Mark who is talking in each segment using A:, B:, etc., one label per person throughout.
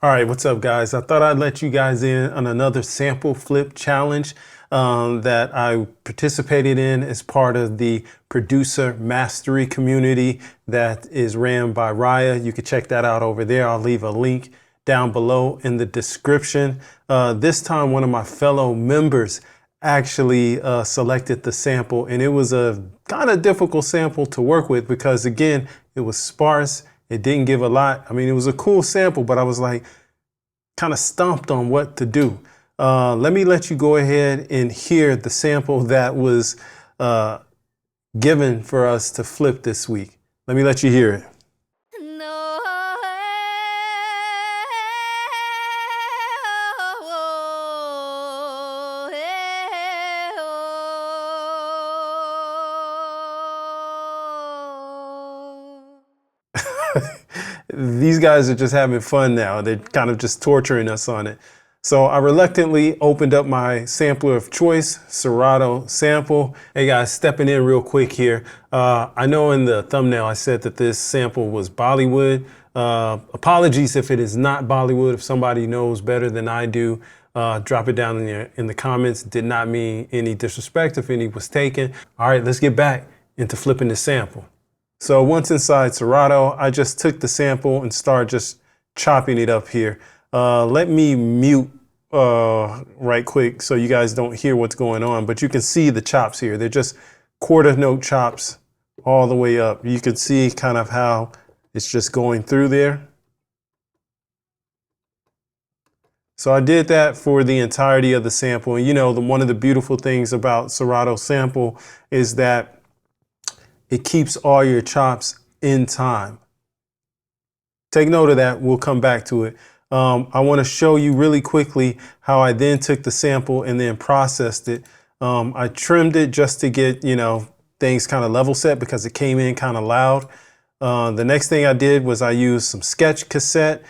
A: All right, what's up, guys? I thought I'd let you guys in on another sample flip challenge that I participated in as part of the producer mastery community that is ran by Raya. You can check that out over there. I'll leave a link down below in the description. This time, one of my fellow members actually selected the sample, and it was a kind of difficult sample to work with because, again, it was sparse. It didn't give a lot. I mean, it was a cool sample, but I was like kind of stumped on what to do. Let me let you go ahead and hear the sample that was given for us to flip this week. Let me let you hear it. These guys are just having fun now. They're kind of just torturing us on it. So I reluctantly opened up my sampler of choice, Serato Sample. Hey guys, stepping in real quick here. I know in the thumbnail I said that this sample was Bollywood. Apologies if it is not Bollywood. If somebody knows better than I do, drop it down in the comments. Did not mean any disrespect if any was taken. All right, let's get back into flipping the sample. So once inside Serato, I just took the sample and started just chopping it up here. Let me mute right quick so you guys don't hear what's going on, but you can see the chops here. They're just quarter note chops all the way up. You can see kind of how it's just going through there. So I did that for the entirety of the sample. And you know, one of the beautiful things about Serato Sample is that it keeps all your chops in time. Take note of that. We'll come back to it. I want to show you really quickly how I then took the sample and then processed it. I trimmed it just to get, you know, things kind of level set because it came in kind of loud. The next thing I did was I used some sketch cassette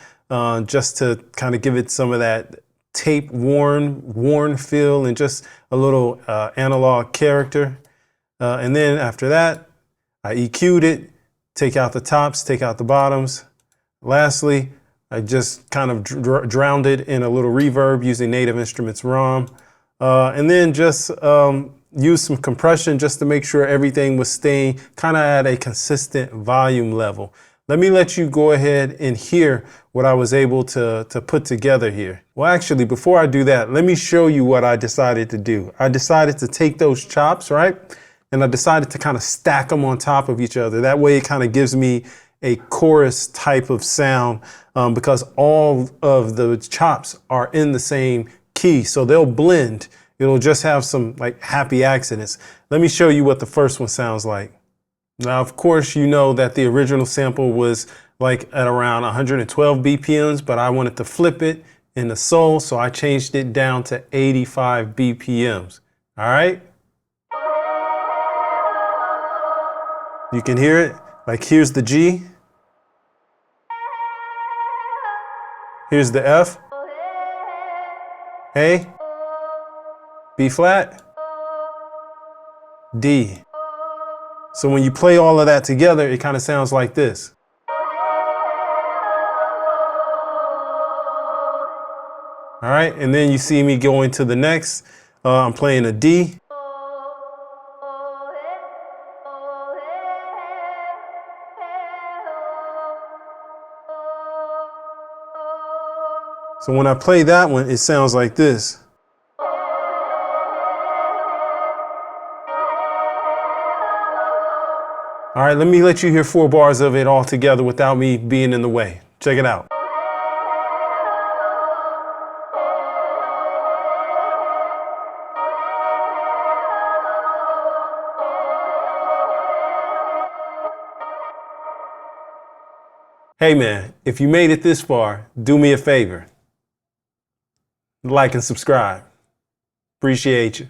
A: just to kind of give it some of that tape worn feel and just a little analog character. And then after that, I EQ'd it, take out the tops, take out the bottoms. Lastly, I just kind of drowned it in a little reverb using Native Instruments ROM. And then just use some compression just to make sure everything was staying kind of at a consistent volume level. Let me let you go ahead and hear what I was able to put together here. Well, actually, before I do that, let me show you what I decided to do. I decided to take those chops, right? And I decided to kind of stack them on top of each other. That way it kind of gives me a chorus type of sound because all of the chops are in the same key. So they'll blend. It'll just have some like happy accidents. Let me show you what the first one sounds like. Now, of course, you know that the original sample was like at around 112 BPMs, but I wanted to flip it in the soul. So I changed it down to 85 BPMs. All right. You can hear it, like here's the G, here's the F, A, B flat, D. So when you play all of that together, it kind of sounds like this. All right, and then you see me going to the next, I'm playing a D. So when I play that one, it sounds like this. All right, let me let you hear 4 bars of it all together without me being in the way. Check it out. Hey man, if you made it this far, do me a favor. Like and subscribe. Appreciate you.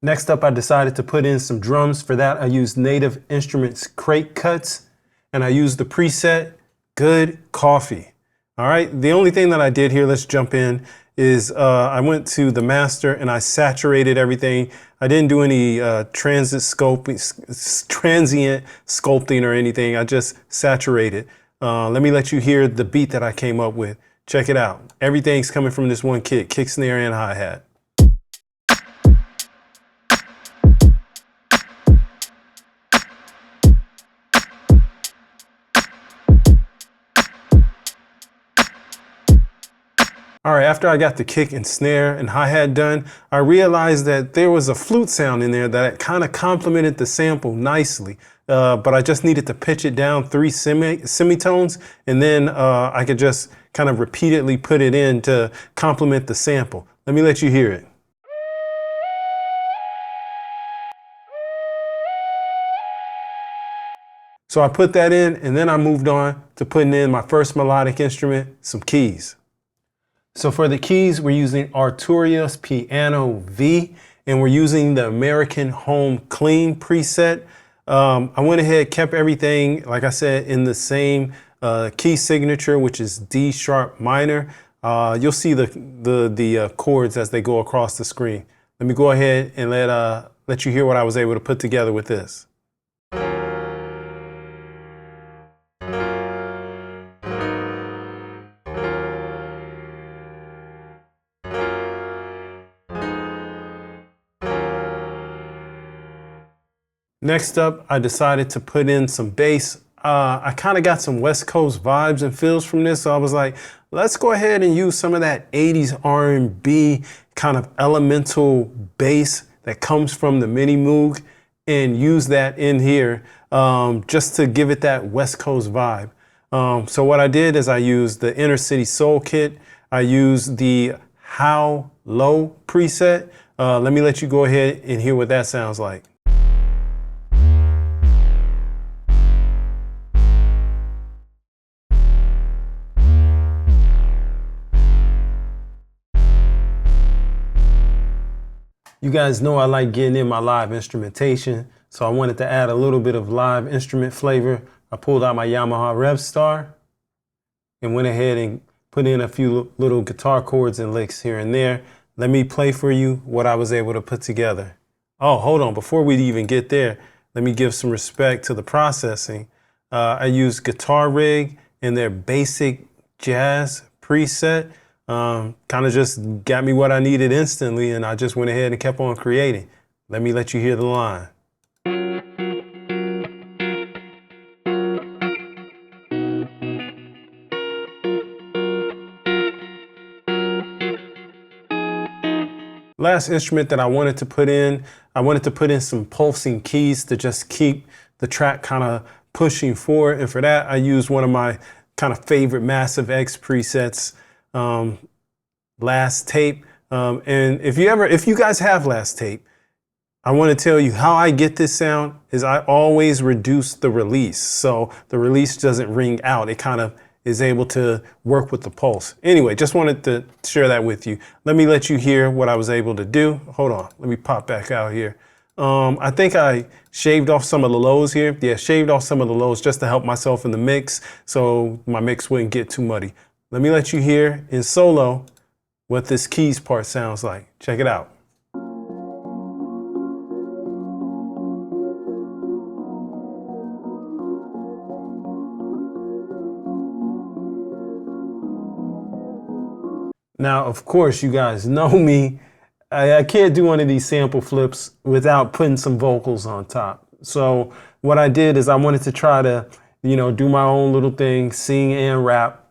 A: Next up, I decided to put in some drums. For that, I used Native Instruments crate cuts, and I used the preset Good Coffee. All right, the only thing that I did here, let's jump in, is I went to the master and I saturated everything. I didn't do any transient sculpting or anything. I just saturated. Let me let you hear the beat that I came up with. Check it out. Everything's coming from this one kick, snare, and hi-hat. All right, after I got the kick and snare and hi-hat done, I realized that there was a flute sound in there that kind of complemented the sample nicely. But I just needed to pitch it down 3 semitones, and then I could just kind of repeatedly put it in to complement the sample. Let me let you hear it. So I put that in, and then I moved on to putting in my first melodic instrument, some keys. So for the keys, we're using Arturia Piano V, and we're using the American Home Clean preset. I went ahead, kept everything, like I said, in the same key signature, which is D sharp minor. You'll see the chords as they go across the screen. Let me go ahead and let you hear what I was able to put together with this. Next up, I decided to put in some bass. I kind of got some West Coast vibes and feels from this, so I was like, let's go ahead and use some of that 80s R&B kind of elemental bass that comes from the Mini Moog and use that in here just to give it that West Coast vibe. So what I did is I used the Inner City Soul Kit. I used the How Low preset. Let me let you go ahead and hear what that sounds like. You guys know I like getting in my live instrumentation, so I wanted to add a little bit of live instrument flavor. I pulled out my Yamaha RevStar and went ahead and put in a few little guitar chords and licks here and there. Let me play for you what I was able to put together. Oh, hold on, before we even get there, let me give some respect to the processing. I used Guitar Rig in their basic jazz preset. Kind of just got me what I needed instantly, and I just went ahead and kept on creating. Let me let you hear the line. Last instrument that I wanted to put in some pulsing keys to just keep the track kind of pushing forward, and for that I used one of my kind of favorite Massive X presets, Last Tape. And if you guys have Last Tape, I want to tell you how I get this sound is I always reduce the release. So the release doesn't ring out. It kind of is able to work with the pulse. Anyway, just wanted to share that with you. Let me let you hear what I was able to do. Hold on, let me pop back out here. I think I shaved off some of the lows here. Yeah, shaved off some of the lows just to help myself in the mix so my mix wouldn't get too muddy. Let me let you hear in solo what this keys part sounds like. Check it out. Now, of course, you guys know me. I can't do one of these sample flips without putting some vocals on top. So what I did is I wanted to try to, do my own little thing, sing and rap.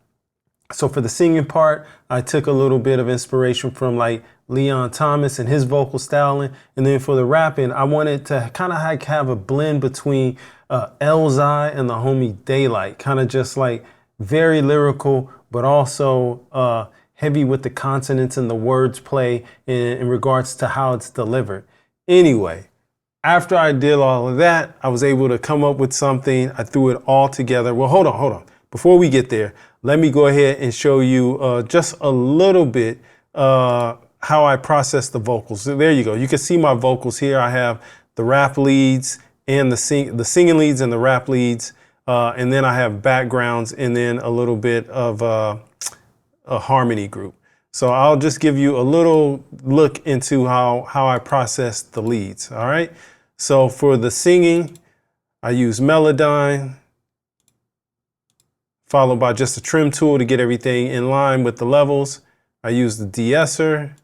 A: So for the singing part, I took a little bit of inspiration from like Leon Thomas and his vocal styling. And then for the rapping, I wanted to kind of like have a blend between Elzai and the homie Daylight, kind of just like very lyrical, but also heavy with the consonants and the words play in regards to how it's delivered. Anyway, after I did all of that, I was able to come up with something. I threw it all together. Well, hold on. Before we get there, let me go ahead and show you just a little bit how I process the vocals. So there you go. You can see my vocals here. I have the rap leads and the singing leads and the rap leads. And then I have backgrounds and then a little bit of a harmony group. So I'll just give you a little look into how I process the leads. All right. So for the singing, I use Melodyne. followed by just a trim tool to get everything in line with the levels. I used the de-esser,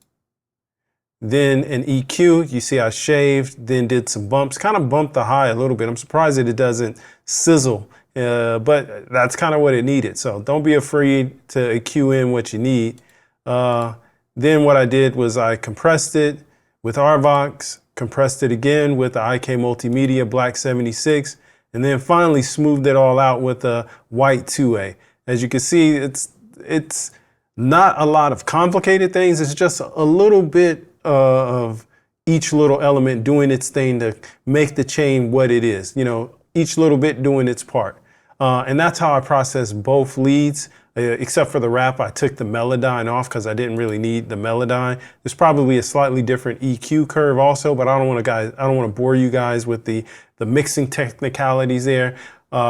A: then an EQ. You see I shaved, then did some bumps, kind of bumped the high a little bit. I'm surprised that it doesn't sizzle, but that's kind of what it needed. So don't be afraid to EQ in what you need. Then what I did was I compressed it with RVox, compressed it again with the IK Multimedia Black 76, and then finally smoothed it all out with a white 2A. As you can see, it's not a lot of complicated things. It's just a little bit of each little element doing its thing to make the chain what it is. You know, each little bit doing its part. And that's how I process both leads. Except for the wrap, I took the Melodyne off because I didn't really need the Melodyne. There's probably a slightly different EQ curve also, but I don't want to bore you guys with the mixing technicalities there.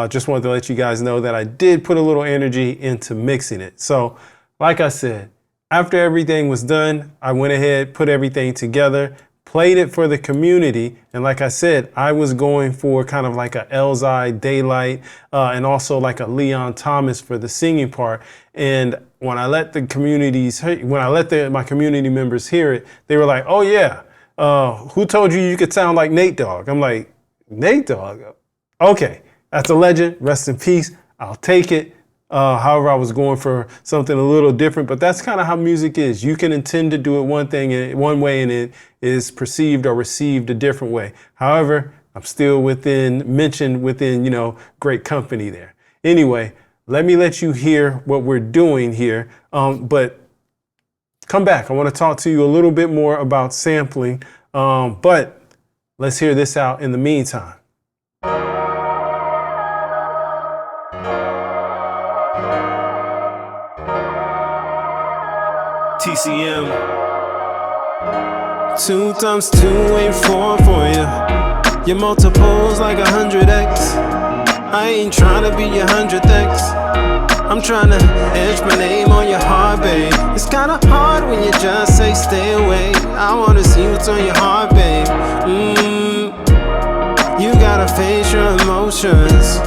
A: Just wanted to let you guys know that I did put a little energy into mixing it. So, like I said, after everything was done, I went ahead, put everything together, played it for the community, and like I said, I was going for kind of like a Elzai Daylight and also like a Leon Thomas for the singing part. And when I let my community members hear it, they were like, "Oh yeah, who told you could sound like Nate Dogg?" I'm like, "Nate Dogg? Okay, that's a legend. Rest in peace. I'll take it." However, I was going for something a little different, but that's kind of how music is. You can intend to do it one way and it is perceived or received a different way. However, I'm still mentioned within, you know, great company there. Anyway, let me let you hear what we're doing here. But come back. I want to talk to you a little bit more about sampling. But let's hear this out in the meantime. TCM. 2 times 2 ain't 4 for you. Your multiples like 100x. I ain't tryna be your 100th. I'm tryna etch my name on your heart, babe. It's kinda hard when you just say stay away. I wanna see what's on your heart, babe. You gotta face your emotions.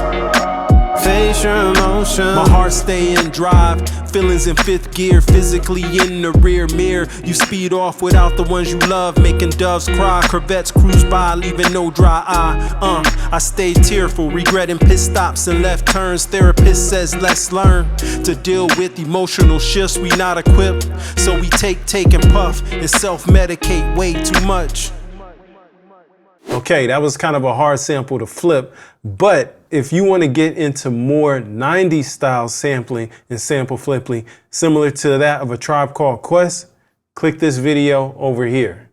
A: Face your emotions. My heart stay in drive, feelings in 5th gear, physically in the rear mirror. You speed off without the ones you love, making doves cry. Corvettes cruise by, leaving no dry eye. I stay tearful, regretting pit stops and left turns. Therapist says let's learn to deal with emotional shifts we not equipped. So we take and puff and self-medicate way too much. Okay, that was kind of a hard sample to flip, but if you want to get into more 90s style sampling and sample flipping, similar to that of A Tribe Called Quest, click this video over here.